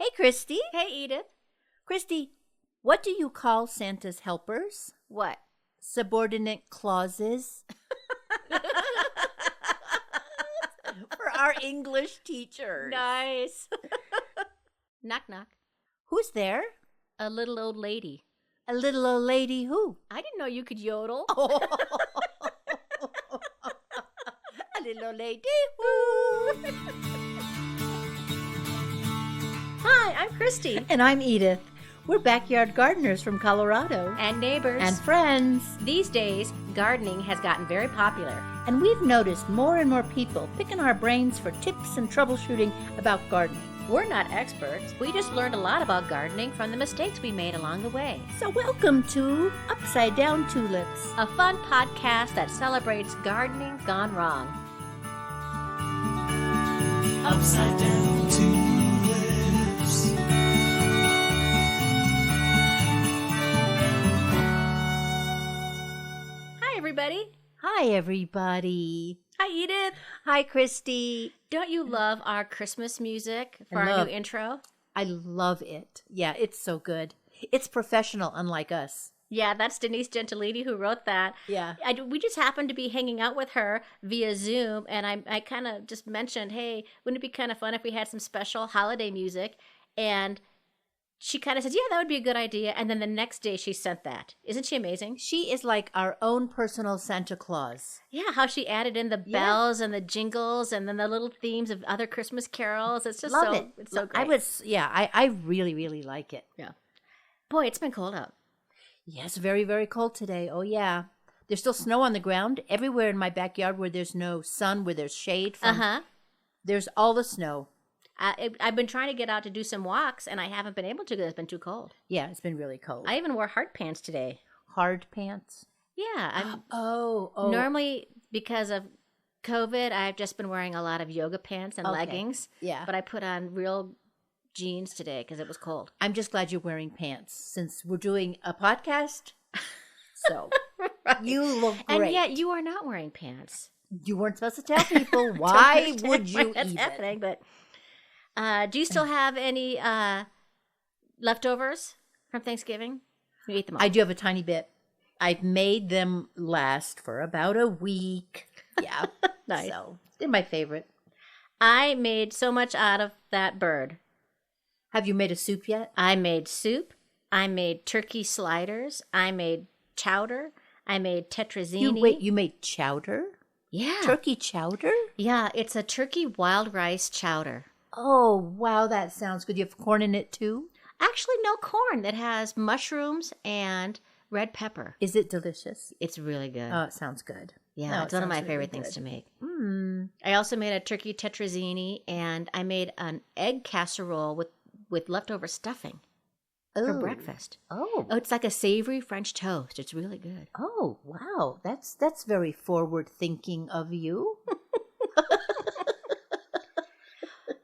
Hey, Christy. Hey, Edith. Christy, what do you call Santa's helpers? What? Subordinate clauses. For our English teachers. Nice. Knock, knock. Who's there? A little old lady. A little old lady who? I didn't know you could yodel. Oh. A little old lady who? Hi, I'm Christy. And I'm Edith. We're backyard gardeners from Colorado. And neighbors. And friends. These days, gardening has gotten very popular. And we've noticed more and more people picking our brains for tips and troubleshooting about gardening. We're not experts. We just learned a lot about gardening from the mistakes we made along the way. So welcome to Upside Down Tulips, a fun podcast that celebrates gardening gone wrong. Upside Down Tulips. Hi, everybody. Hi, everybody. Hi, Edith. Hi, Christy. Don't you love our Christmas music for our new intro? I love it. Yeah, it's so good. It's professional, unlike us. Yeah, that's Denise Gentilini who wrote that. Yeah. We just happened to be hanging out with her via Zoom, and I kind of just mentioned, hey, wouldn't it be kind of fun if we had some special holiday music? And she kind of says, yeah, that would be a good idea. And then the next day she sent that. Isn't she amazing? She is like our own personal Santa Claus. Yeah, how she added in the bells and the jingles and then the little themes of other Christmas carols. It's just it's so great. I really, really like it. Yeah. Boy, it's been cold out. Yes, very, very cold today. Oh, yeah. There's still snow on the ground. Everywhere in my backyard where there's no sun, where there's shade from, there's all the snow. I've been trying to get out to do some walks, and I haven't been able to because it's been too cold. Yeah, it's been really cold. I even wore hard pants today. Hard pants? Yeah. Oh. Normally, because of COVID, I've just been wearing a lot of yoga pants and leggings. Yeah. But I put on real jeans today because it was cold. I'm just glad you're wearing pants since we're doing a podcast. So right. You look great. And yet you are not wearing pants. You weren't supposed to tell people. Why would you that's even? Happening, but do you still have any leftovers from Thanksgiving? You ate them all. I do have a tiny bit. I've made them last for about a week. Yeah. Nice. So they're my favorite. I made so much out of that bird. Have you made a soup yet? I made soup. I made turkey sliders. I made chowder. I made tetrazzini. You made chowder? Yeah. Turkey chowder? Yeah, it's a turkey wild rice chowder. Oh, wow, that sounds good. You have corn in it too? Actually, no corn. It has mushrooms and red pepper. Is it delicious? It's really good. Oh, it sounds good. Yeah, it's one of my favorite things to make. I also made a turkey tetrazzini, and I made an egg casserole with leftover stuffing for breakfast. Oh, it's like a savory French toast. It's really good. Oh, wow. That's very forward thinking of you.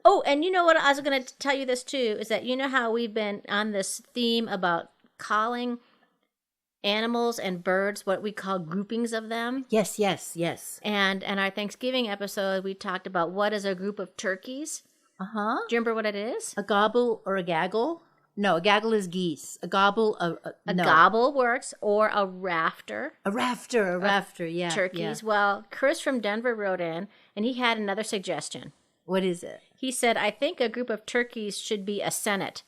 Oh, and you know what? I was going to tell you this too, is that you know how we've been on this theme about calling animals and birds what we call groupings of them? Yes. And in our Thanksgiving episode, we talked about what is a group of turkeys. Uh-huh. Do you remember what it is? A gobble or a gaggle? No, a gaggle is geese. A gobble, a gobble works, or a rafter. A rafter, yeah. Turkeys. Yeah. Well, Chris from Denver wrote in, and he had another suggestion. What is it? He said, I think a group of turkeys should be a senate.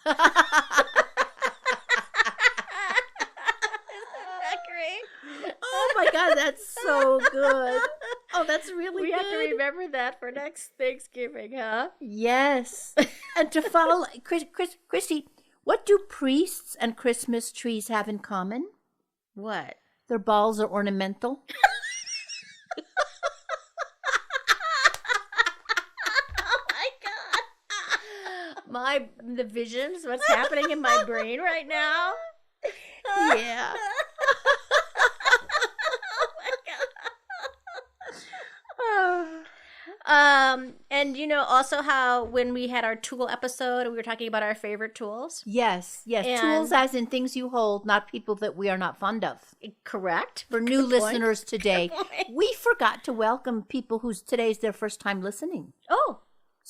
Isn't that great? Oh my God, that's so good. Oh, that's really we good. We have to remember that for next Thanksgiving, huh? Yes. And to follow, Christy, what do priests and Christmas trees have in common? What? Their balls are ornamental. The visions, what's happening in my brain right now? Yeah. Oh my God. And you know also how when we had our tool episode, we were talking about our favorite tools? Yes. And tools as in things you hold, not people that we are not fond of. Correct. For new listeners today, we forgot to welcome people whose today's their first time listening. Oh.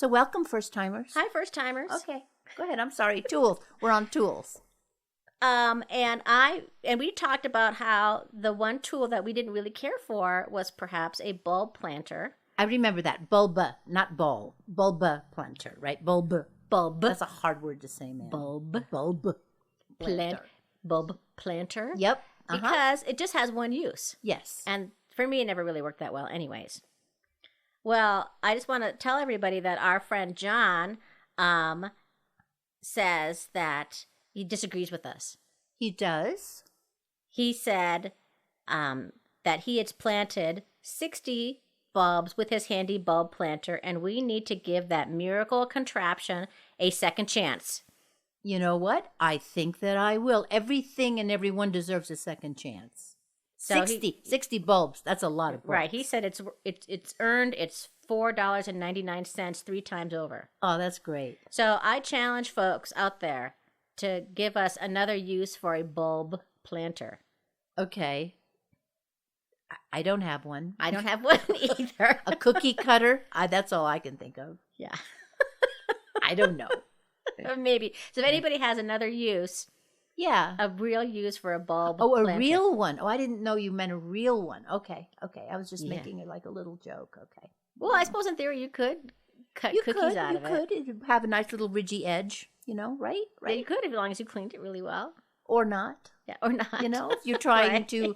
So welcome, first-timers. Hi, first-timers. Okay, go ahead. I'm sorry. Tools. We're on tools. And we talked about how the one tool that we didn't really care for was perhaps a bulb planter. I remember that. Bulba, not ball. Bulba planter, right? Bulb. Bulb. That's a hard word to say, man. Bulb. Bulb. Bulb planter. Yep. Because it just has one use. Yes. And for me, it never really worked that well anyways. Well, I just want to tell everybody that our friend John says that he disagrees with us. He does? He said that he had planted 60 bulbs with his handy bulb planter, and we need to give that miracle contraption a second chance. You know what? I think that I will. Everything and everyone deserves a second chance. So 60 bulbs. That's a lot of bulbs. Right. He said it's earned its $4.99 3 times over. Oh, that's great. So I challenge folks out there to give us another use for a bulb planter. Okay. I don't have one. I don't have one either. A cookie cutter? That's all I can think of. Yeah. I don't know. Maybe. So if anybody has another use, yeah, a real use for a bulb planter. A real one. Oh, I didn't know you meant a real one. Okay. I was just making it like a little joke. Okay. Well, I suppose in theory you could cut cookies out of it. You could have a nice little ridgy edge, right? Yeah, you could, as long as you cleaned it really well. Or not. Yeah, or not. If you're trying to,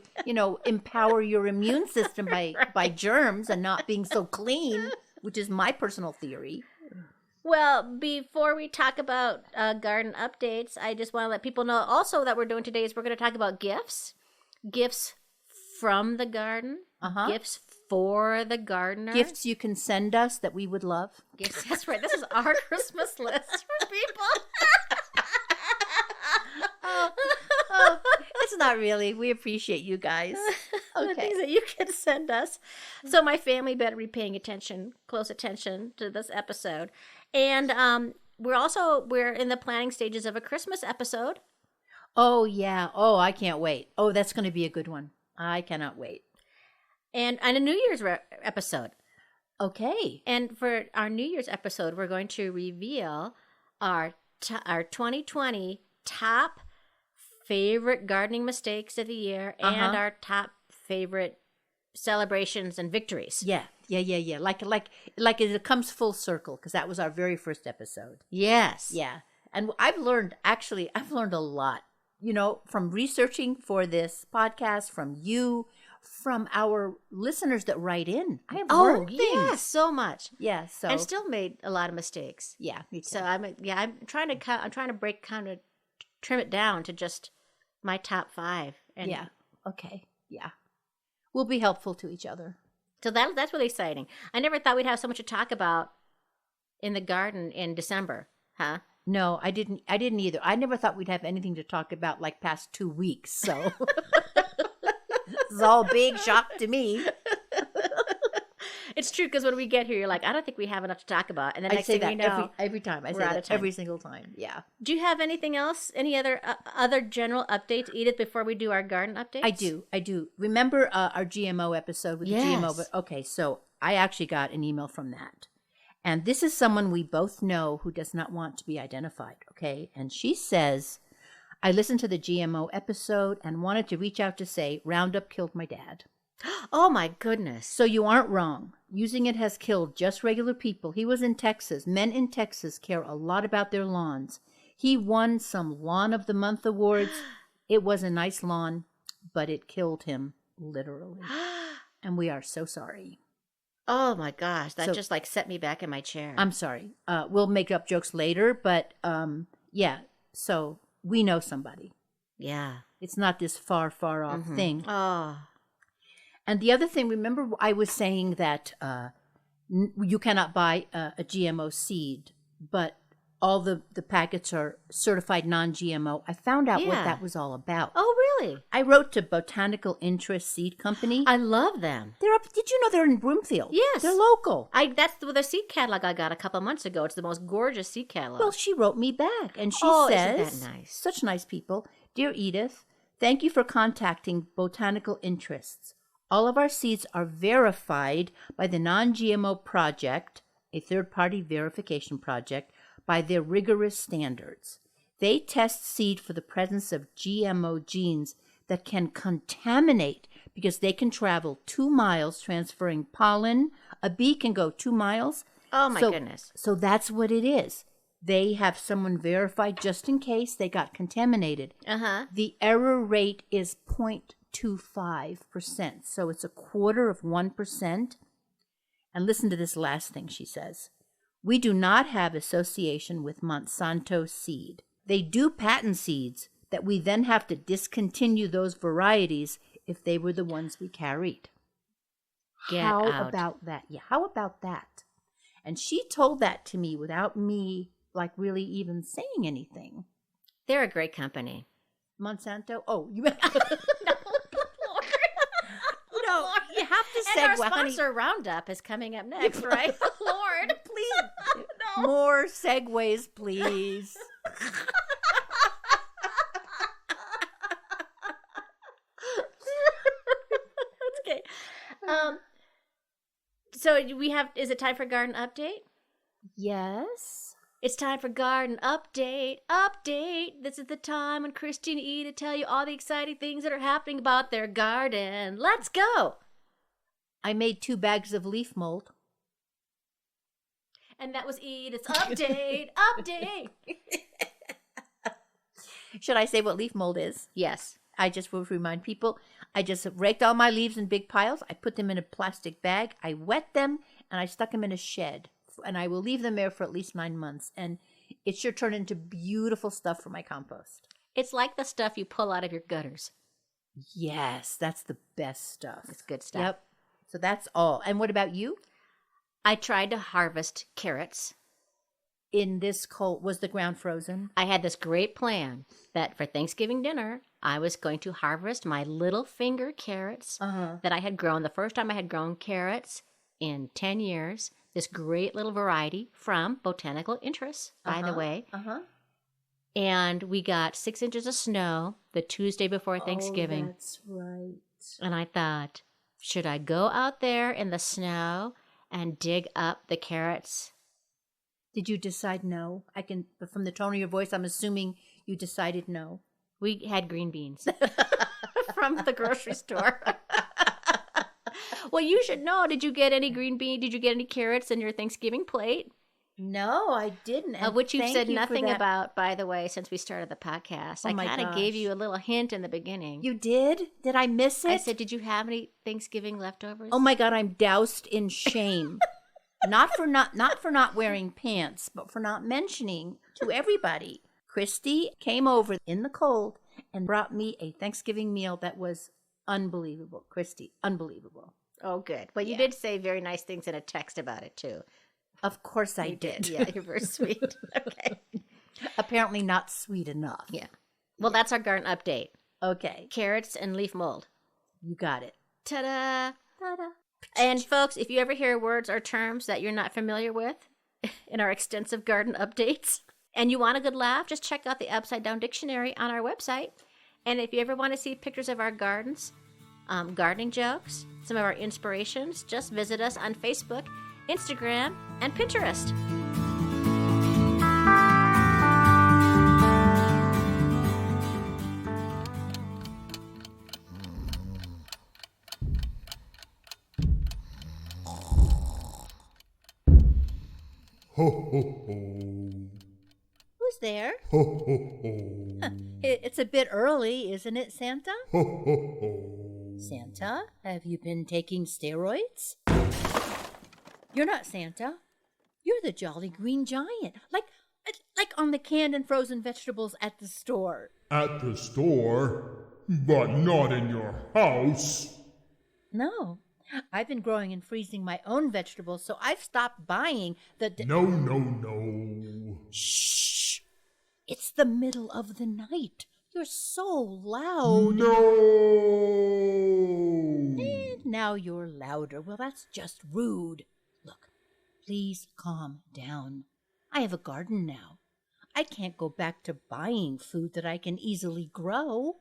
empower your immune system by germs and not being so clean, which is my personal theory. Well, before we talk about garden updates, I just want to let people know also that we're doing today is we're going to talk about gifts. Gifts from the garden. Gifts for the gardener. Gifts you can send us that we would love. Gifts, that's right. This is our Christmas list for people. It's not really. We appreciate you guys. The things that you can send us. So my family better be paying close attention to this episode. And we're in the planning stages of a Christmas episode. Oh, yeah. Oh, I can't wait. Oh, that's going to be a good one. I cannot wait. And a New Year's episode. Okay. And for our New Year's episode, we're going to reveal our 2020 top favorite gardening mistakes of the year and our top favorite celebrations and victories. Yeah. Like it comes full circle because that was our very first episode. Yes. Yeah. And I've learned a lot, from researching for this podcast, from you, from our listeners that write in. I have learned things. Yes, so much. Yeah. So and still made a lot of mistakes. Yeah. Me too. So I'm trying to trim it down to just my top 5. And yeah. Okay. Yeah. We'll be helpful to each other. So that's really exciting. I never thought we'd have so much to talk about in the garden in December, huh? No, I didn't either. I never thought we'd have anything to talk about like past 2 weeks. So this is all big shock to me. It's true because when we get here, you're like, I don't think we have enough to talk about. And then next thing you know, every time. I say that every single time. Yeah. Do you have anything else? Any other general updates, Edith, before we do our garden updates? I do. Remember our GMO episode with the GMO? Okay, so I actually got an email from that. And this is someone we both know who does not want to be identified, okay? And she says, I listened to the GMO episode and wanted to reach out to say Roundup killed my dad. Oh, my goodness. So you aren't wrong. Using it has killed just regular people. He was in Texas. Men in Texas care a lot about their lawns. He won some Lawn of the Month awards. It was a nice lawn, but it killed him, literally. And we are so sorry. Oh, my gosh. That just set me back in my chair. I'm sorry. We'll make up jokes later, but yeah. So we know somebody. Yeah. It's not this far, far off thing. Oh. And the other thing, remember I was saying that you cannot buy a GMO seed, but all the packets are certified non-GMO. I found out what that was all about. Oh, really? I wrote to Botanical Interest Seed Company. I love them. They're up. Did you know they're in Broomfield? Yes. They're local. That's the seed catalog I got a couple of months ago. It's the most gorgeous seed catalog. Well, she wrote me back, and she says, isn't that nice? Such nice people. Dear Edith, thank you for contacting Botanical Interests. All of our seeds are verified by the Non-GMO Project, a third-party verification project, by their rigorous standards. They test seed for the presence of GMO genes that can contaminate because they can travel 2 miles transferring pollen. A bee can go 2 miles. Oh, my goodness. So that's what it is. They have someone verified just in case they got contaminated. Uh-huh. The error rate is 0.25%. So it's 0.25%. And listen to this last thing she says. We do not have association with Monsanto seed. They do patent seeds that we then have to discontinue those varieties if they were the ones we carried. How about that? Yeah, how about that? And she told that to me without me really even saying anything. They're a great company. Monsanto? Oh, you meant... No, you have to segue. And our sponsor, Roundup, is coming up next, right? Lord, please. No. More segues, please. Okay. So we have, is it time for garden update? Yes. It's time for garden update. Update. This is the time when Christy and Eda tell you all the exciting things that are happening about their garden. Let's go. I made 2 bags of leaf mold. And that was Eda's update. Update. Should I say what leaf mold is? Yes. I just will remind people, I just raked all my leaves in big piles. I put them in a plastic bag. I wet them, and I stuck them in a shed. And I will leave them there for at least 9 months. And it sure turned into beautiful stuff for my compost. It's like the stuff you pull out of your gutters. Yes, that's the best stuff. It's good stuff. Yep. So that's all. And what about you? I tried to harvest carrots. In this cold, was the ground frozen? I had this great plan that for Thanksgiving dinner, I was going to harvest my little finger carrots that I had grown. The first time I had grown carrots in 10 years. This great little variety from Botanical Interests, by the way. And we got 6 inches of snow the Tuesday before Thanksgiving. Oh, that's right. And I thought, should I go out there in the snow and dig up the carrots? Did you decide no? From the tone of your voice, I'm assuming you decided no. We had green beans from the grocery store. Well, you should know. Did you get any green bean? Did you get any carrots in your Thanksgiving plate? No, I didn't. Which you've said nothing about, by the way, since we started the podcast. I kind of gave you a little hint in the beginning. You did? Did I miss it? I said, did you have any Thanksgiving leftovers? Oh my God, I'm doused in shame. not for not wearing pants, but for not mentioning to everybody. Christy came over in the cold and brought me a Thanksgiving meal that was unbelievable. Christy, unbelievable. Oh, good. Well, you did say very nice things in a text about it, too. Of course I did. Yeah, you're very sweet. Okay. Apparently not sweet enough. Yeah. Well, that's our garden update. Okay. Carrots and leaf mold. You got it. Ta-da. Ta-da. And, folks, if you ever hear words or terms that you're not familiar with in our extensive garden updates and you want a good laugh, just check out the Upside Down Dictionary on our website. And if you ever want to see pictures of our gardens, gardening jokes, some of our inspirations, just visit us on Facebook, Instagram, and Pinterest. Ho, ho, ho. Who's there? Ho, ho, ho. It's a bit early, isn't it, Santa? Ho, ho, ho. Santa, have you been taking steroids? You're not Santa. You're the Jolly Green Giant, like on the canned and frozen vegetables at the store. At the store, but not in your house. No, I've been growing and freezing my own vegetables, so I've stopped buying the... No, no, no. Shh! It's the middle of the night. You're so loud. No! And now you're louder. Well, that's just rude. Look, please calm down. I have a garden now. I can't go back to buying food that I can easily grow.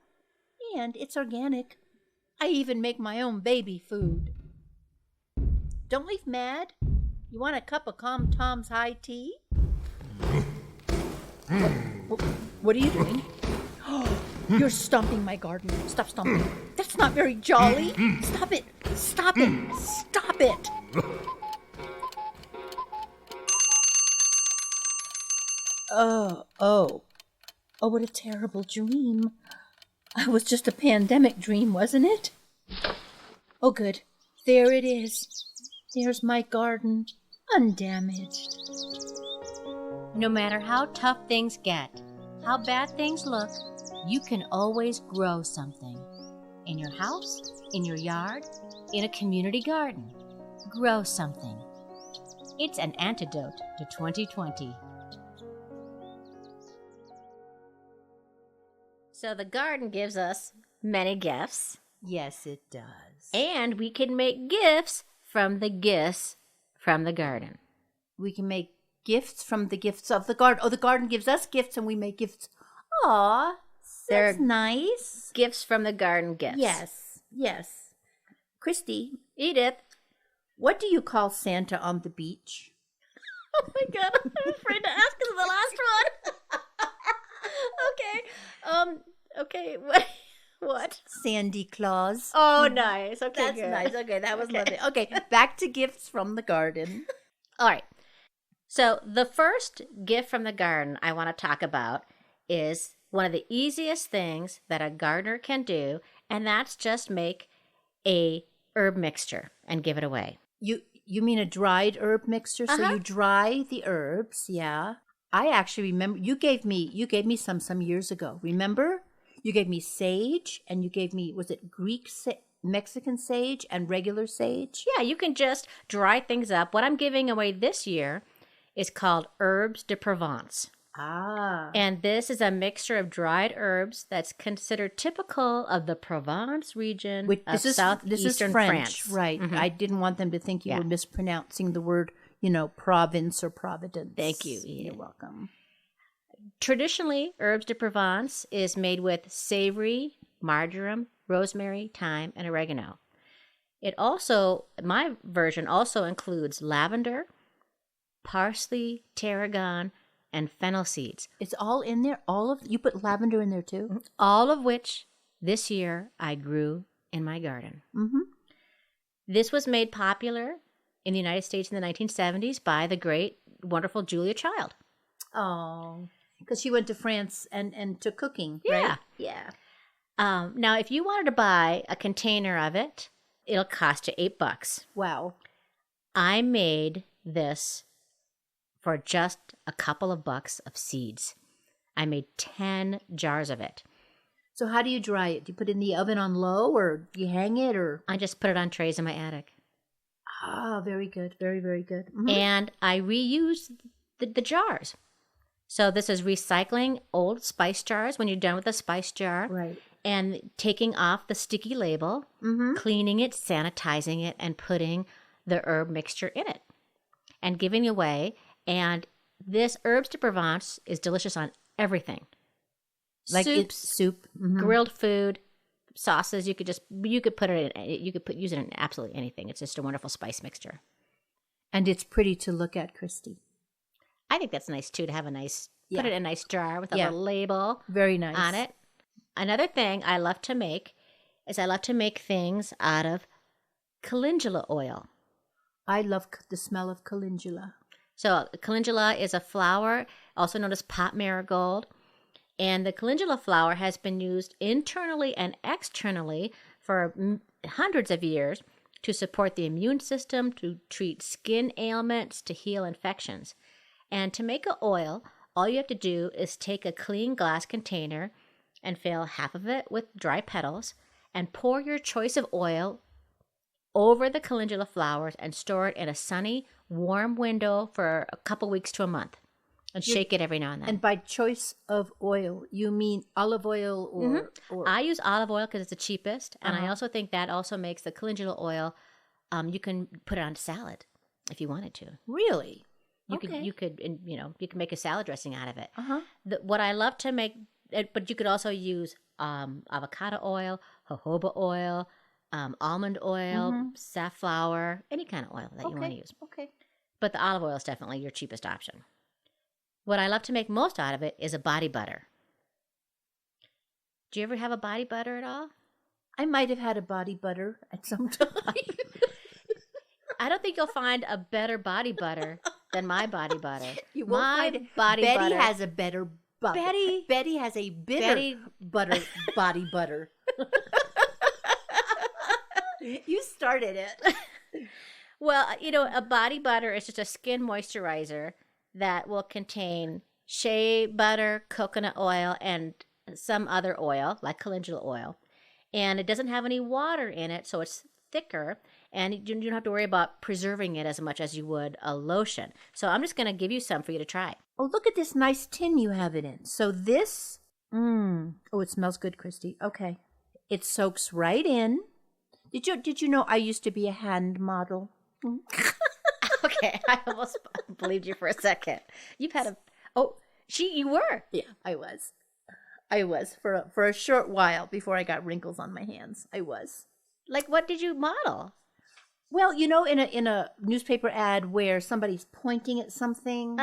And it's organic. I even make my own baby food. Don't leave mad. You want a cup of Calm Tom's high tea? What are you doing? You're stomping my garden. Stop stomping. That's not very jolly. Stop it. Stop it. Stop it. Oh, what a terrible dream. It was just a pandemic dream, wasn't it? Oh, good. There it is. There's my garden, undamaged. No matter how tough things get, how bad things look, you can always grow something. In your house, in your yard, in a community garden. Grow something. It's an antidote to 2020. So the garden gives us many gifts, Yes, it does. and we can make gifts from the gifts from the garden. We can make gifts from the gifts of the garden. Oh, the garden gives us gifts and we make gifts. Aw, that's They're nice. Gifts from the garden gifts. Yes. Christy, Edith. what do you call Santa on the beach? Oh my God, I'm afraid to ask because of the last one. Okay, what? Sandy Claus. Oh, nice. Okay, That's good. nice. Okay, that was lovely. Okay, back to gifts from the garden. All right. So the first gift from the garden I want to talk about is one of the easiest things that a gardener can do, and that's just make a herb mixture and give it away. You mean a dried herb mixture? So Uh-huh. you dry the herbs, yeah. I actually remember you gave me some years ago. Remember? You gave me sage, and you gave me, was it Mexican sage and regular sage? Yeah, you can just dry things up. What I'm giving away this year is called Herbs de Provence. Ah. And this is a mixture of dried herbs that's considered typical of the Provence region of This is southeastern French, France. right? Mhm. I didn't want them to think you Yeah. were mispronouncing the word, province or providence. Thank you, You're Edith. welcome. Traditionally, Herbs de Provence is made with savory, marjoram, rosemary, thyme, and oregano. My version also includes lavender, parsley, tarragon, and fennel seeds, It's all in there. You put lavender in there too. all of which this year I grew in my garden. Mm-hmm. This was made popular in the United States in the 1970s by the great, wonderful Julia Child. Oh, because she went to France and took cooking, Yeah. right? Yeah. Now, if you wanted to buy a container of it, it'll cost you $8. Wow. I made this for just a couple of bucks of seeds. I made 10 jars of it. So how do you dry it? Do you put it in the oven on low, or do you hang it, or? I just put it on trays in my attic. Ah, very good. Very, very good. Mhm. And I reuse the jars. So this is recycling old spice jars when you're done with the spice jar. Right. And taking off the sticky label, Mm-hmm. cleaning it, sanitizing it, and putting the herb mixture in it and giving away. And this Herbs de Provence is delicious on everything. Like Soups, it's soup. Mhm. grilled food, sauces. You could put it in. Use it in absolutely anything. It's just a wonderful spice mixture. And it's pretty to look at, Christy. I think that's nice too to have put it Yeah. in a nice jar with a Yeah. little label Very nice. on it. Another thing I love to make is things out of calendula oil. I love the smell of calendula. So calendula is a flower, also known as pot marigold. And the calendula flower has been used internally and externally for hundreds of years to support the immune system, to treat skin ailments, to heal infections. And to make an oil, all you have to do is take a clean glass container and fill half of it with dry petals and pour your choice of oil over the calendula flowers and store it in a sunny, warm window for a couple weeks to a month. And shake it every now and then. And by choice of oil, you mean olive oil or? I use olive oil because it's the cheapest, and I Uh-huh. also think that also makes the calendula oil. You can put it on salad if you wanted to. Really? You Okay. could make a salad dressing out of it. Uh-huh. What I love to make, but you could also use avocado oil, jojoba oil, almond oil, safflower, any kind of oil that you want to use. Okay. but the olive oil is definitely your cheapest option. What I love to make most out of it is a body butter. Do you ever have a body butter at all? I might have had a body butter at some time. I don't think you'll find a better body butter than my body butter. You won't find it. Body Betty butter. has a better butter. Betty has a bitter butter body butter. You started it. Well, a body butter is just a skin moisturizer that will contain shea butter, coconut oil, and some other oil, like calendula oil. And it doesn't have any water in it, so it's thicker, and you don't have to worry about preserving it as much as you would a lotion. So I'm just going to give you some for you to try. Oh, look at this nice tin you have it in. So this, oh, it smells good, Christy. Okay. It soaks right in. Did you know I used to be a hand model? Okay, I almost believed you for a second. You've had you were. Yeah, I was for a short while before I got wrinkles on my hands. I was. Like, what did you model? Well, in a newspaper ad where somebody's pointing at something.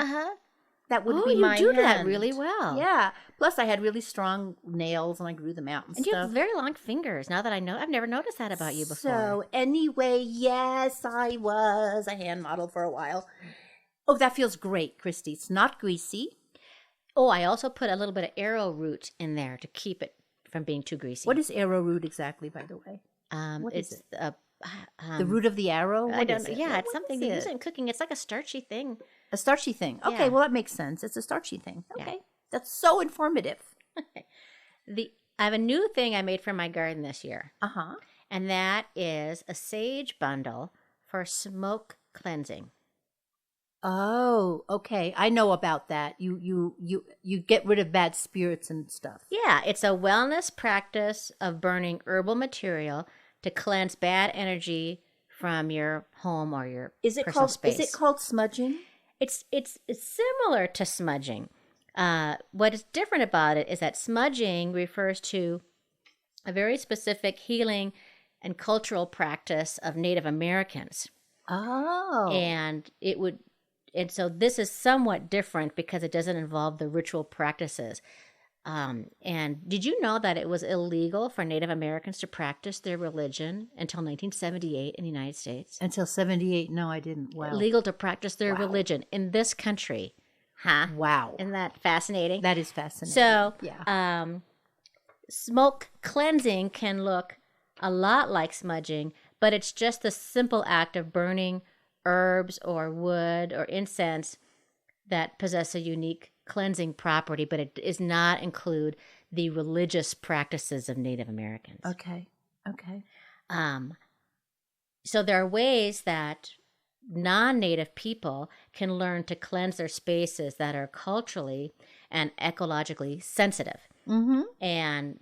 That would be my hand. You do that really well. Yeah. Plus, I had really strong nails, and I grew them out and stuff. stuff. You have very long fingers. Now that I know, I've never noticed that about you before. So anyway, yes, I was a hand model for a while. Oh, that feels great, Christy. It's not greasy. Oh, I also put a little bit of arrowroot in there to keep it from being too greasy. What is arrowroot exactly, by the way? What is it? The root of the arrow? I don't know. Yeah, it's something they use in cooking. It's like a starchy thing. A starchy thing. Okay, well, that makes sense. It's a starchy thing. Okay. Yeah. That's so informative. I have a new thing I made for my garden this year. And that is a sage bundle for smoke cleansing. Oh, okay. I know about that. You get rid of bad spirits and stuff. Yeah, it's a wellness practice of burning herbal material to cleanse bad energy from your home or your personal space. Is it called smudging? It's similar to smudging. What is different about it is that smudging refers to a very specific healing and cultural practice of Native Americans. Oh. And so this is somewhat different because it doesn't involve the ritual practices. And did you know that it was illegal for Native Americans to practice their religion until 1978 in the United States? Until 78? No, I didn't. Wow. Illegal to practice their religion in this country. Huh? Wow. Isn't that fascinating? That is fascinating. So, yeah. Smoke cleansing can look a lot like smudging, but it's just the simple act of burning herbs or wood or incense that possess a unique cleansing property, but it does not include the religious practices of Native Americans. Okay. So there are ways that non-Native people can learn to cleanse their spaces that are culturally and ecologically sensitive. Mm-hmm. And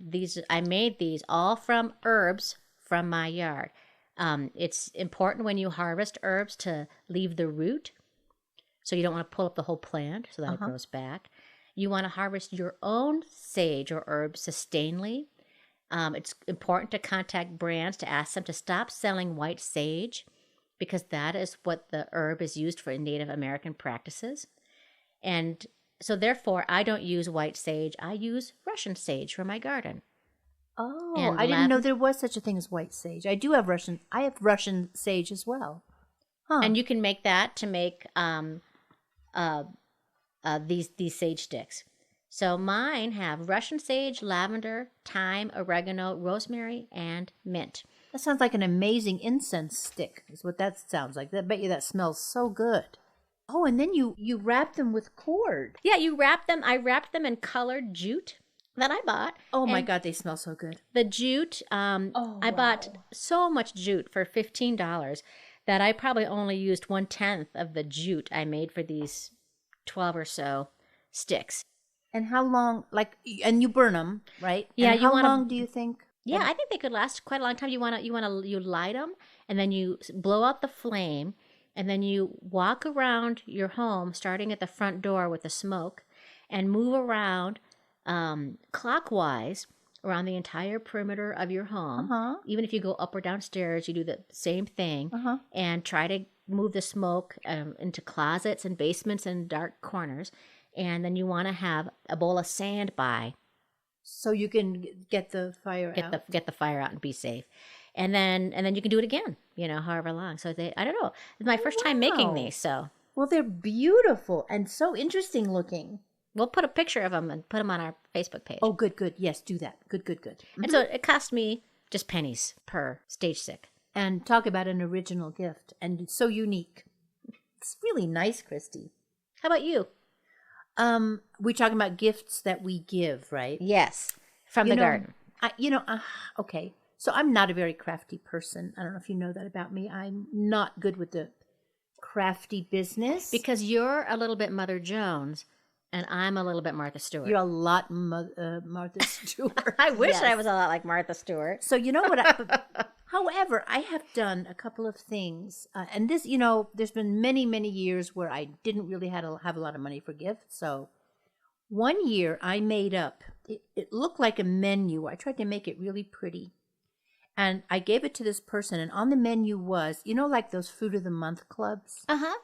I made these all from herbs from my yard. It's important when you harvest herbs to leave the root. So you don't want to pull up the whole plant so that it grows back. You want to harvest your own sage or herb sustainably. It's important to contact brands to ask them to stop selling white sage because that is what the herb is used for in Native American practices. And so therefore, I don't use white sage. I use Russian sage for my garden. Oh, I didn't know there was such a thing as white sage. I have Russian sage as well. Huh. And you can make that to make these sage sticks. So mine have Russian sage, lavender, thyme, oregano, rosemary, and mint. That sounds like an amazing incense stick, is what that sounds like. I bet you that smells so good. Oh, and then you wrap them with cord. Yeah, you wrap them. I wrapped them in colored jute that I bought. Oh my God, they smell so good. The jute, I bought so much jute for $15 that I probably only used 1/10 of the jute I made for these 12 or so sticks. And how long, and you burn them, right? Yeah. And how long do you think? Yeah, I think they could last quite a long time. You light them, and then you blow out the flame, and then you walk around your home, starting at the front door with the smoke, and move around clockwise around the entire perimeter of your home. Even if you go up or downstairs, you do the same thing, and try to move the smoke into closets and basements and dark corners. And then you want to have a bowl of sand by. So you can get the fire out. Get the fire out and be safe. And then you can do it again, however long. So I don't know. It's my first time making these, so. Well, they're beautiful and so interesting looking. We'll put a picture of them and put them on our Facebook page. Oh, good. Yes, do that. Good. Mm-hmm. And so it cost me just pennies per stage stick. And talk about an original gift. And it's so unique. It's really nice, Christy. How about you? We're talking about gifts that we give, right? Yes, from the garden. Okay. So I'm not a very crafty person. I don't know if you know that about me. I'm not good with the crafty business. Because you're a little bit Mother Jones, and I'm a little bit Martha Stewart. You're a lot Martha Stewart. I wish I was a lot like Martha Stewart. So you know what? However, I have done a couple of things. And this, there's been many, many years where I didn't really have a lot of money for gifts. So one year I made up, it looked like a menu. I tried to make it really pretty. And I gave it to this person. And on the menu was, like those Food of the Month clubs? Uh-huh.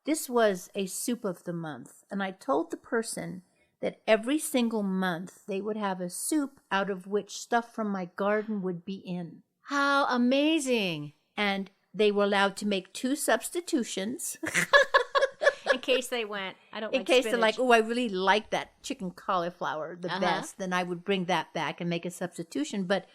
This was a soup of the month. And I told the person that every single month they would have a soup out of which stuff from my garden would be in. How amazing. And they were allowed to make 2 substitutions. In case they went, I don't like spinach. In case they're like, oh, I really like that chicken cauliflower the best, then I would bring that back and make a substitution. But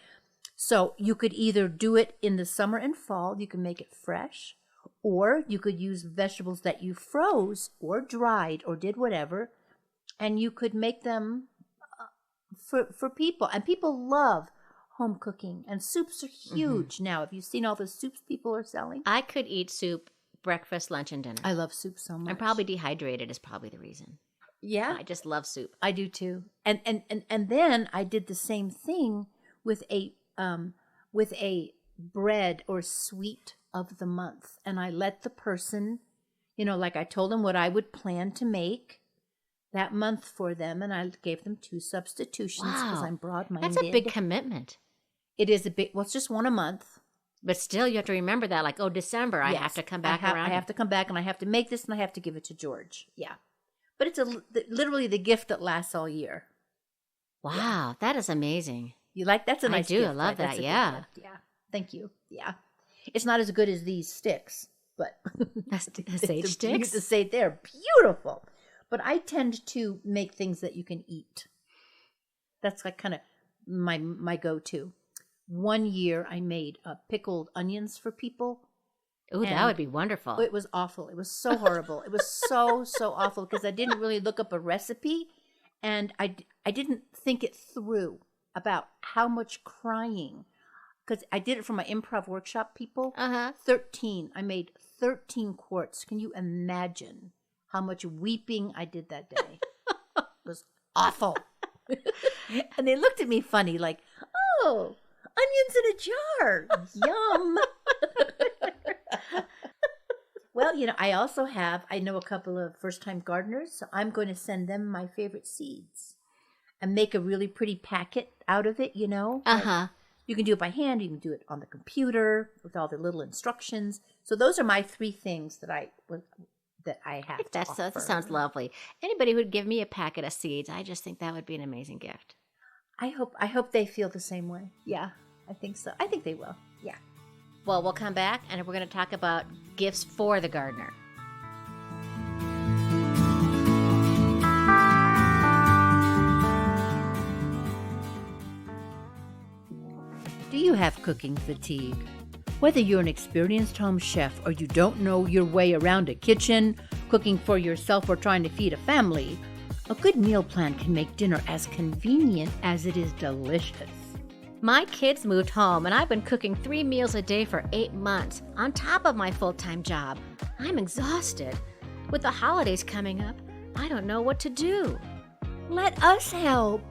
so you could either do it in the summer and fall, you can make it fresh, or you could use vegetables that you froze or dried or did whatever, and you could make them for people. And people love home cooking, and soups are huge now. Have you seen all the soups people are selling? I could eat soup breakfast, lunch, and dinner. I love soup so much. I'm probably dehydrated is probably the reason. Yeah. I just love soup. I do too. And then I did the same thing with a bread or sweet of the month. And I let the person, like I told them what I would plan to make that month for them, and I gave them 2 substitutions because I'm broad-minded. That's a big commitment. It is a big, it's just one a month. But still, you have to remember that, like, December, I have to come back around. I have to come back, and I have to make this, and I have to give it to George. Yeah. But it's literally the gift that lasts all year. Wow, that is amazing. You like, that's a nice gift. I love that, yeah. Yeah. Thank you. Yeah. It's not as good as these sticks, but. The sage sticks? They're beautiful. But I tend to make things that you can eat. That's like kind of my go-to. One year I made pickled onions for people. Oh, that would be wonderful. It was awful. It was so horrible. It was so awful because I didn't really look up a recipe, and I didn't think it through about how much crying, because I did it for my improv workshop people. 13. I made 13 quarts. Can you imagine how much weeping I did that day? It was awful. And they looked at me funny like, oh, onions in a jar. Yum. Well, I also I know a couple of first-time gardeners, so I'm going to send them my favorite seeds and make a really pretty packet out of it, Uh-huh. You can do it by hand. You can do it on the computer with all the little instructions. So those are my 3 things that I have to offer. That sounds lovely. Anybody who would give me a packet of seeds, I just think that would be an amazing gift. I hope they feel the same way. Yeah, I think so. I think they will. Yeah. Well, we'll come back and we're going to talk about gifts for the gardener. Do you have cooking fatigue? Whether you're an experienced home chef or you don't know your way around a kitchen, cooking for yourself or trying to feed a family, a good meal plan can make dinner as convenient as it is delicious. My kids moved home and I've been cooking 3 meals a day for 8 months on top of my full-time job. I'm exhausted. With the holidays coming up, I don't know what to do. Let us help.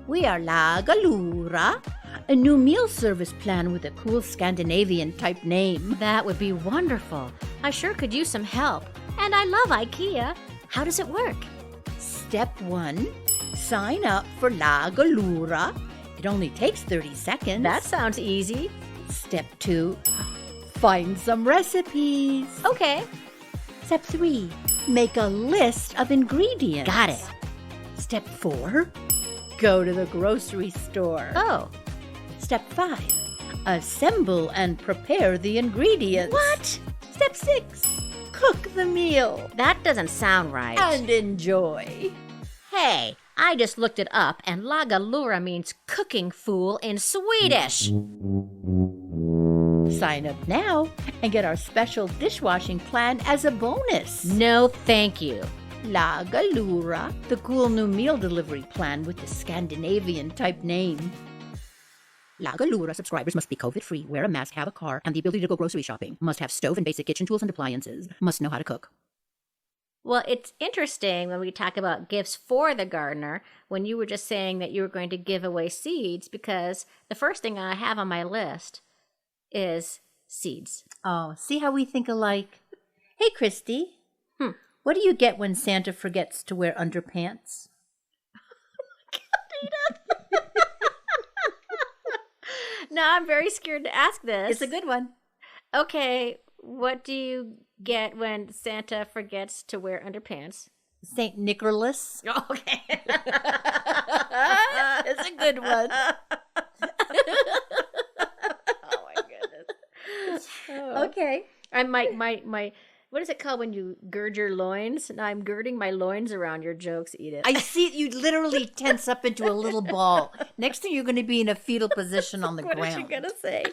We are Lara Lura, a new meal service plan with a cool Scandinavian-type name. That would be wonderful. I sure could use some help. And I love IKEA. How does it work? Step 1, sign up for Lara Lura. It only takes 30 seconds. That sounds easy. Step 2, Find some recipes. Okay. Step 3, make a list of ingredients. Got it. Step 4, go to the grocery store. Oh. Step 5, assemble and prepare the ingredients. What? Step 6, cook the meal That doesn't sound right. and enjoy. Hey, I just looked it up, and Lara Lura means cooking fool in Swedish. Sign up now and get our special dishwashing plan as a bonus. No, thank you. Lara Lura, the cool new meal delivery plan with the Scandinavian type name. Lara Lura subscribers must be COVID-free, wear a mask, have a car, and the ability to go grocery shopping. Must have stove and basic kitchen tools and appliances. Must know how to cook. Well, it's interesting when we talk about gifts for the gardener, when you were just saying that you were going to give away seeds, because the first thing I have on my list is seeds. Oh, see how we think alike? Hey, Christy. What do you get when Santa forgets to wear underpants? Now I'm very scared to ask this. It's a good one. Okay, what do you get when Santa forgets to wear underpants? St. Nickerless. Okay. It's a good one. Oh my goodness. Okay. I my what is it called when you gird your loins? Now I'm girding my loins around your jokes, Edith. I see it. You literally tense up into a little ball. Next thing you're going to be in a fetal position on the what ground. is she gonna say?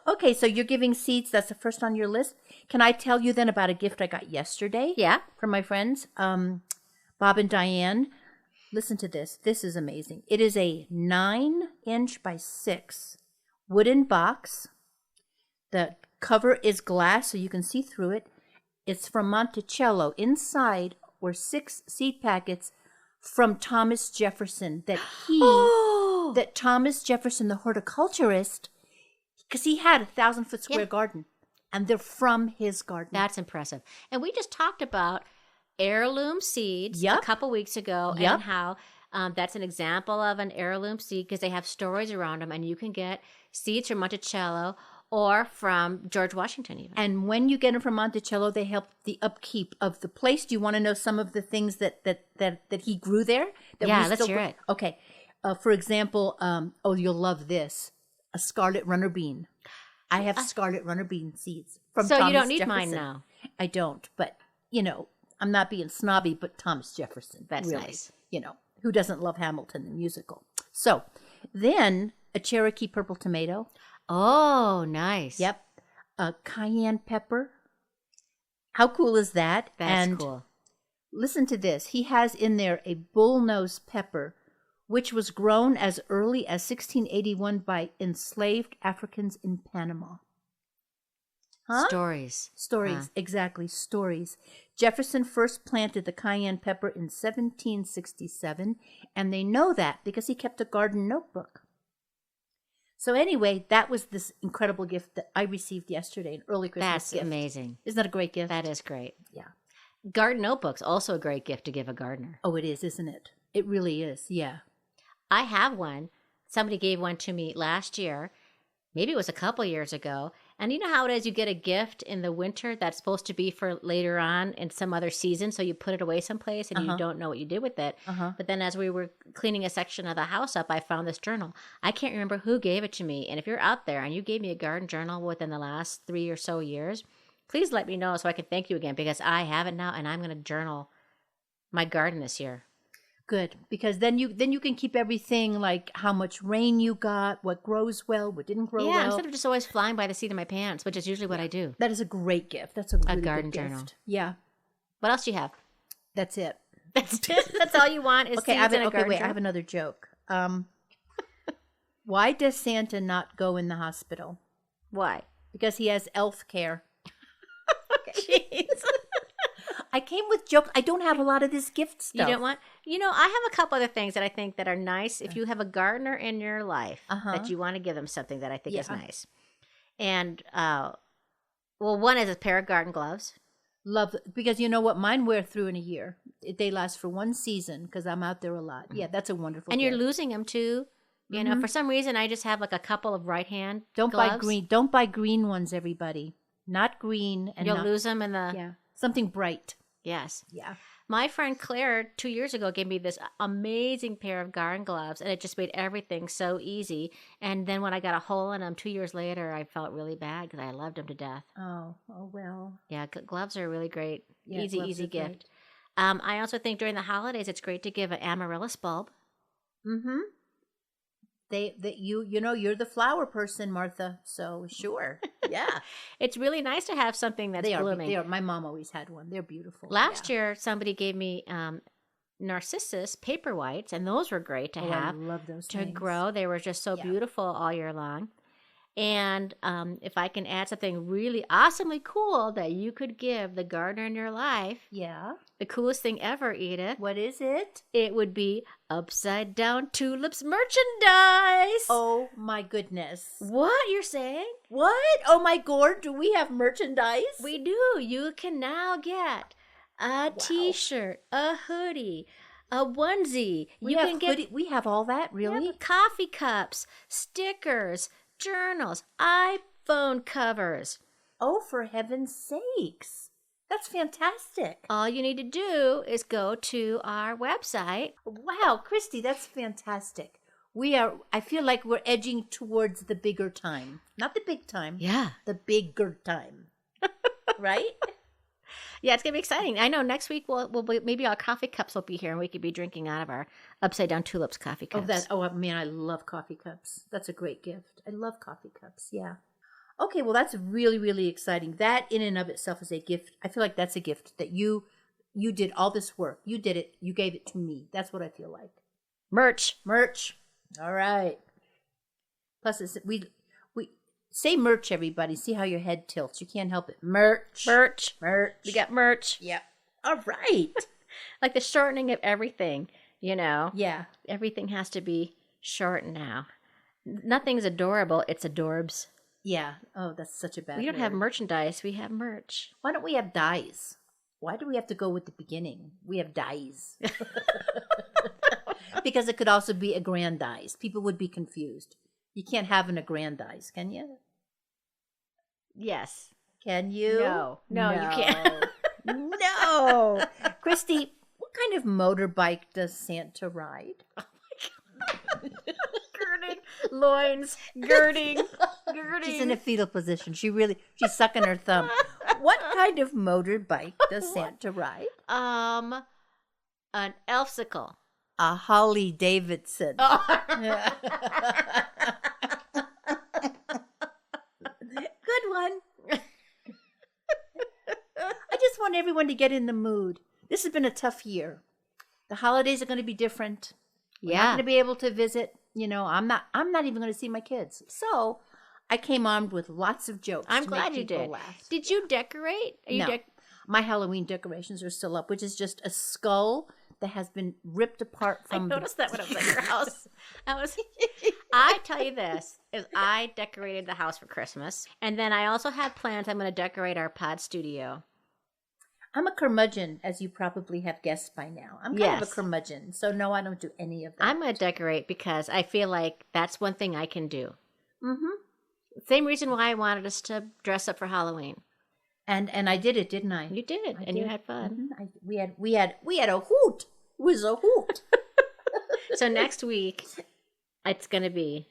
Okay, so you're giving seeds. That's the first on your list. Can I tell you then about a gift I got yesterday? Yeah. From my friends, Bob and Diane. Listen to this. This is amazing. It is a 9-inch by 6 wooden box. The cover is glass, so you can see through it. It's from Monticello. Inside were 6 seed packets from Thomas Jefferson that Thomas Jefferson, the horticulturist, because he had a 1,000-foot square garden, and they're from his garden. That's impressive. And we just talked about heirloom seeds a couple weeks ago, and how that's an example of an heirloom seed because they have stories around them, and you can get seeds from Monticello or from George Washington even. And when you get them from Monticello, they help the upkeep of the place. Do you want to know some of the things that he grew there? Let's hear it. Okay. For example, you'll love this. A scarlet runner bean. I have scarlet runner bean seeds from So Thomas you don't need Jefferson. mine now. I don't, but, I'm not being snobby, but Thomas Jefferson. That's really, nice. Who doesn't love Hamilton, the musical? So then a Cherokee purple tomato. Oh, nice. Yep. A cayenne pepper. How cool is that? That's and cool. Listen to this. He has in there a bullnose pepper, which was grown as early as 1681 by enslaved Africans in Panama. Huh? Stories. Exactly, stories. Jefferson first planted the cayenne pepper in 1767, and they know that because he kept a garden notebook. So anyway, that was this incredible gift that I received yesterday, an early Christmas That's gift. amazing. Isn't that a great gift? That is great. Yeah. Garden notebooks, also a great gift to give a gardener. Oh, it is, isn't it? It really is, yeah. I have one. Somebody gave one to me last year. Maybe it was a couple years ago. And you know how it is, you get a gift in the winter that's supposed to be for later on in some other season, so you put it away someplace and you don't know what you did with it. But then as we were cleaning a section of the house up, I found this journal. I can't remember who gave it to me. And if you're out there and you gave me a garden journal within the last 3 or so years, please let me know so I can thank you again, because I have it now and I'm going to journal my garden this year. Good, because then you can keep everything like how much rain you got, what grows well, what didn't grow well. Yeah, instead of just always flying by the seat of my pants, which is usually what I do. That is a great gift. That's a really garden good journal. gift. Yeah, What else do you have? that's it. That's it. That's all you want is Okay, seeds in a garden wait. I journal? have another joke. Why does Santa not go in the hospital? Why? Because he has elf care. Jeez. I came with jokes. I don't have a lot of this gift stuff. You don't want? I have a couple other things that I think that are nice. If you have a gardener in your life that you want to give them something that I think is nice. And, one is a pair of garden gloves. Love, because you know what? Mine wear through in a year. They last for one season because I'm out there a lot. Yeah, that's a wonderful And you're gift. losing them too, You know, for some reason, I just have like a couple of right hand Don't gloves. buy green. Don't buy green ones, everybody. Not green. And You'll not, lose them in the. Yeah. Something bright. Yes. Yeah. My friend Claire 2 years ago gave me this amazing pair of garden gloves, and it just made everything so easy. And then when I got a hole in them 2 years later, I felt really bad because I loved them to death. Oh well. Yeah, gloves are a really great, Yeah, easy gloves are gift. great. I also think during the holidays, it's great to give an amaryllis bulb. Mm-hmm. You know, you're the flower person, Martha. So sure. Yeah. It's really nice to have something that's blooming. They are. My mom always had one. They're beautiful. Last year, somebody gave me narcissus paper whites, and those were great to have. I love those to things. grow. They were just so beautiful all year long. And if I can add something really awesomely cool that you could give the gardener in your life, Yeah. the coolest thing ever, Edith, What is it? it would be upside down tulips merchandise. Oh my goodness. What you're saying? What? Oh my gourd, do we have merchandise? We do. You can now get a t-shirt, a hoodie, a onesie. We have all that, really? Coffee cups, stickers, journals, iPhone covers. Oh, for heaven's sakes. That's fantastic. All you need to do is go to our website. Wow, Christy, that's fantastic. I feel like we're edging towards the bigger time. Not the big time. Yeah. The bigger time. Right? Yeah, it's going to be exciting. I know next week maybe our coffee cups will be here and we could be drinking out of our upside down tulips coffee cups. Oh man, I love coffee cups. That's a great gift. I love coffee cups. Yeah. Okay, well that's really, really exciting. That in and of itself is a gift. I feel like that's a gift that you did all this work. You did it. You gave it to me. That's what I feel like. Merch. All right. Plus, we say merch, everybody. See how your head tilts. You can't help it. Merch. We got merch. Yeah. All right. Like the shortening of everything, you know. Yeah. Everything has to be shortened now. Nothing's adorable. It's adorbs. Yeah. Oh, that's such a bad We don't word. have merchandise. We have merch. Why don't we have dyes? Why do we have to go with the beginning? We have dyes. Because it could also be aggrandize. People would be confused. You can't have an aggrandize, can you? Yes. Can you? No, you can't. No. Christy, what kind of motorbike does Santa ride? Girding, loins, girding. She's in a fetal position. She's sucking her thumb. What kind of motorbike does Santa ride? An elfsicle. A Harley Davidson. Good one. I just want everyone to get in the mood. This has been a tough year. The holidays are going to be different. We're not going to be able to visit. You know, I'm not even going to see my kids. So I came armed with lots of jokes. I'm to glad make you people did. Laugh. Did you decorate? No. My Halloween decorations are still up, which is just a skull that has been ripped apart I from noticed that when I was at your house. I tell you this, is I decorated the house for Christmas. And then I also have plans. I'm going to decorate our pod studio. I'm a curmudgeon, as you probably have guessed by now. I'm kind of a curmudgeon. So no, I don't do any of that. I'm going to decorate because I feel like that's one thing I can do. Mm-hmm. Same reason why I wanted us to dress up for Halloween. And I did it, didn't I? You did, and you had fun. Mm-hmm. We had a hoot. It was a hoot. So next week, it's going to be,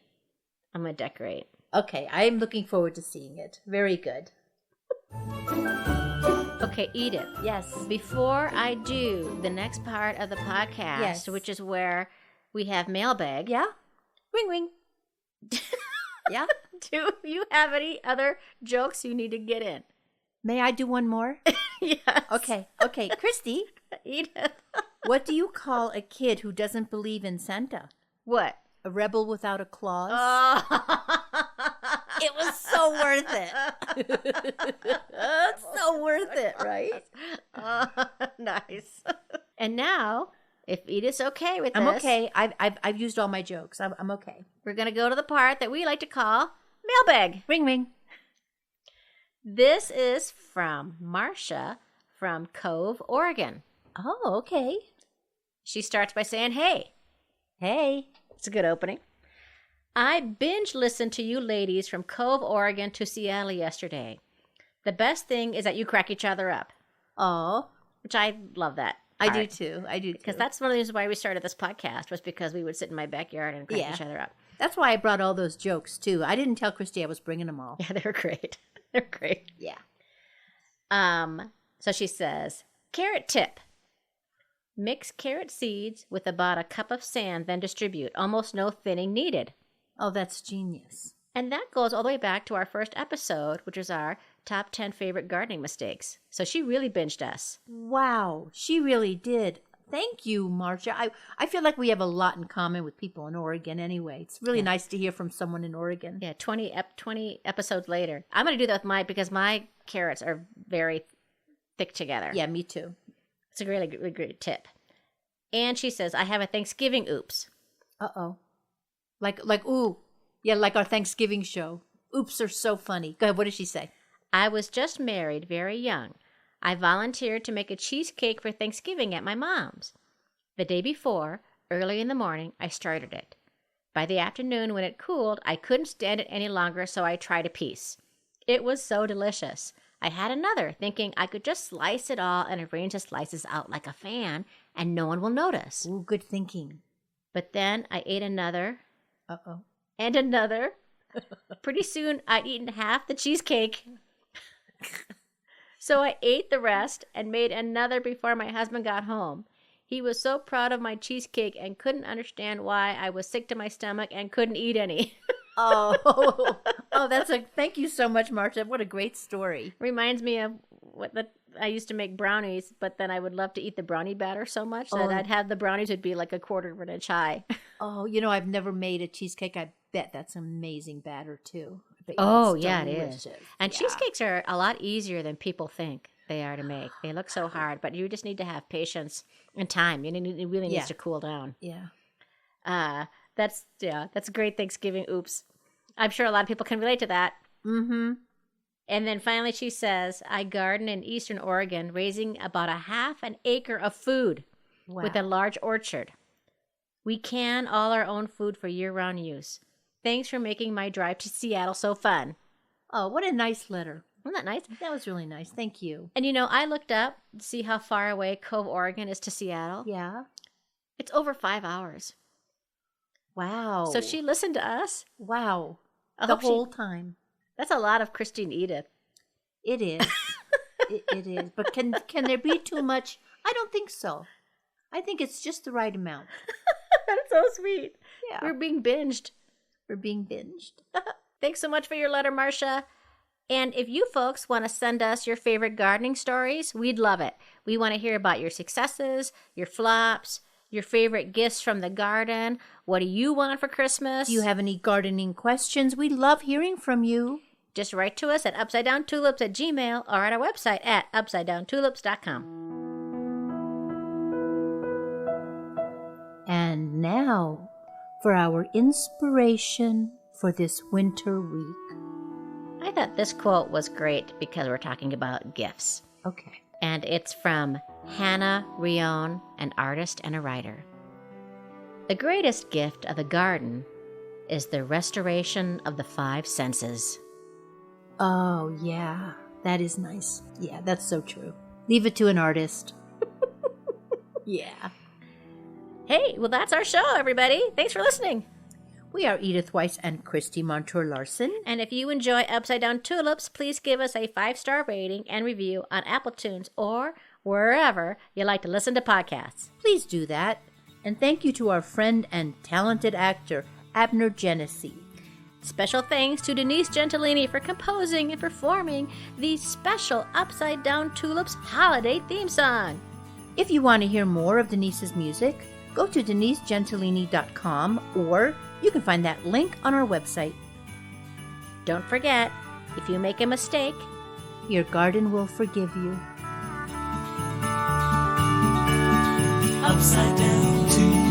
I'm going to decorate. Okay, I'm looking forward to seeing it. Very good. Okay, Edith. Yes. Before I do the next part of the podcast, which is where we have mailbag. Yeah? Ring, ring. Yeah? Do you have any other jokes you need to get in? May I do one more? Yes. Okay. Christy. Edith. What do you call a kid who doesn't believe in Santa? What? A rebel without a clause? Oh. It was so worth it. It's so worth it, right? Nice. And now, if Edith's okay with I'm this, okay. I've used all my jokes. I'm okay. we're going to go to the part that we like to call mailbag. Ring, ring. This is from Marcia from Cove, Oregon. Oh, okay. She starts by saying, hey. Hey. It's a good opening. I binge listened to you ladies from Cove, Oregon to Seattle yesterday. The best thing is that you crack each other up. Oh, Which I love that. I do too. Because that's one of the reasons why we started this podcast, was because we would sit in my backyard and crack each other up. That's why I brought all those jokes too. I didn't tell Christy I was bringing them all. Yeah, they're great. They're great. Yeah. So she says, carrot tip. Mix carrot seeds with about a cup of sand, then distribute. Almost no thinning needed. Oh, that's genius. And that goes all the way back to our first episode, which was our top 10 favorite gardening mistakes. So she really binged us. Wow, she really did. Thank you, Marcia. I feel like we have a lot in common with people in Oregon anyway. It's really nice to hear from someone in Oregon. Yeah, 20 episodes later. I'm going to do that with because my carrots are very thick together. Yeah, me too. It's a really, really great tip. And she says, I have a Thanksgiving oops. Uh-oh. Like ooh. Yeah, like our Thanksgiving show. Oops are so funny. Go ahead, what did she say? I was just married very young. I volunteered to make a cheesecake for Thanksgiving at my mom's. The day before, early in the morning, I started it. By the afternoon, when it cooled, I couldn't stand it any longer, so I tried a piece. It was so delicious. I had another, thinking I could just slice it all and arrange the slices out like a fan, and no one will notice. Ooh, good thinking. But then I ate another. Uh-oh. And another. Pretty soon, I'd eaten half the cheesecake. So I ate the rest and made another before my husband got home. He was so proud of my cheesecake and couldn't understand why I was sick to my stomach and couldn't eat any. Oh, thank you so much, Marcia. What a great story. Reminds me of I used to make brownies, but then I would love to eat the brownie batter so much that I'd have the brownies would be like a quarter of an inch high. Oh, I've never made a cheesecake. I bet that's amazing batter too. Oh, yeah, it is. And cheesecakes are a lot easier than people think they are to make. They look so hard, but you just need to have patience and time. It really needs to cool down. Yeah. That's a great Thanksgiving oops. I'm sure a lot of people can relate to that. Mm-hmm. And then finally she says, I garden in eastern Oregon, raising about a half an acre of food with a large orchard. We can all our own food for year-round use. Thanks for making my drive to Seattle so fun. Oh, what a nice letter. Wasn't that nice? That was really nice. Thank you. And I looked up to see how far away Cove, Oregon is to Seattle. Yeah. It's over 5 hours. Wow. So she listened to us. Wow. The whole time. That's a lot of Christine Edith. It is. it is. But can there be too much? I don't think so. I think it's just the right amount. That's so sweet. Yeah. We're being binged. Thanks so much for your letter, Marcia. And if you folks want to send us your favorite gardening stories, we'd love it. We want to hear about your successes, your flops, your favorite gifts from the garden. What do you want for Christmas? Do you have any gardening questions? We love hearing from you. Just write to us at upsidedowntulips@gmail.com or at our website at upsidedowntulips.com. And now for our inspiration for this winter week. I thought this quote was great because we're talking about gifts. Okay. And it's from Hannah Rion, an artist and a writer. The greatest gift of the garden is the restoration of the 5 senses. Oh, yeah. That is nice. Yeah, that's so true. Leave it to an artist. Yeah. Hey, well, that's our show, everybody. Thanks for listening. We are Edith Weiss and Christy Montour Larson. And if you enjoy Upside Down Tulips, please give us a 5-star rating and review on Apple Tunes or wherever you like to listen to podcasts. Please do that. And thank you to our friend and talented actor, Abner Genesee. Special thanks to Denise Gentilini for composing and performing the special Upside Down Tulips holiday theme song. If you want to hear more of Denise's music, go to denisegentilini.com or you can find that link on our website. Don't forget, if you make a mistake, your garden will forgive you. Upside down to